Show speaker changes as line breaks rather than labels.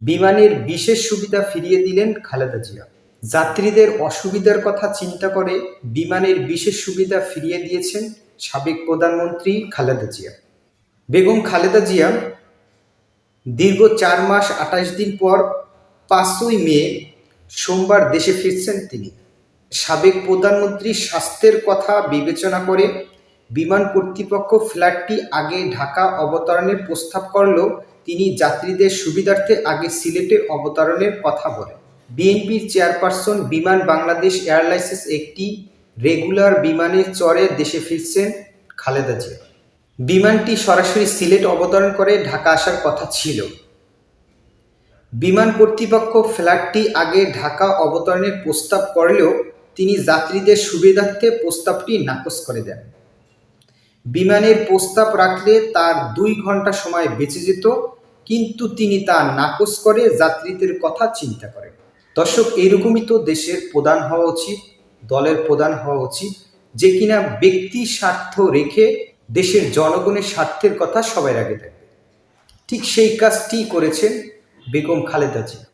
বিমানের বিশেষ সুবিধা ফিরিয়ে দিলেন খালেদা জিয়া। যাত্রীদের অসুবিধার কথা চিন্তা করে বিমানের বিশেষ সুবিধা ফিরিয়ে দিয়েছেন সাবেক প্রধানমন্ত্রী খালেদা জিয়া। বেগম খালেদা জিয়া দীর্ঘ ৪ মাস ২৮ দিন পর ৫ই মে সোমবার দেশে ফিরছেন তিনি। সাবেক প্রধানমন্ত্রীর স্বাস্থ্যের কথা বিবেচনা করে বিমান কর্তৃপক্ষ ফ্লাইটটি আগে ঢাকা অবতরণের প্রস্তাব করলেও তিনি যাত্রীদের সুবিধার্থে আগে সিলেটে অবতরণের কথা বলেন। বিএনপির চেয়ারপারসন বিমান বাংলাদেশ এয়ারলাইন্সের একটি রেগুলার বিমানে চড়ে দেশে ফিরছেন খালেদা জিয়া। বিমানটি সরাসরি সিলেট অবতরণ করে ঢাকা আসার কথা ছিল। বিমান কর্তৃপক্ষ ফ্লাইটটি আগে ঢাকা অবতরণের প্রস্তাব করলেও তিনি যাত্রীদের সুবিধার্থে প্রস্তাবটি নাকচ করে দেন। বিমানের প্রস্তাব রাখলে তার ২ ঘন্টা সময় বেঁচে যেত, কিন্তু তিনি তা নাকচ করে যাত্রীদের কথা চিন্তা করেন। দর্শক, এইরকমই তো দেশের প্রধান হওয়া উচিত, দলের প্রধান হওয়া উচিত, যে কিনা ব্যক্তি স্বার্থ রেখে দেশের জনগণের স্বার্থের কথা সবার আগে দেখবে। ঠিক সেই কাজটি করেছেন বেগম খালেদা জিয়া।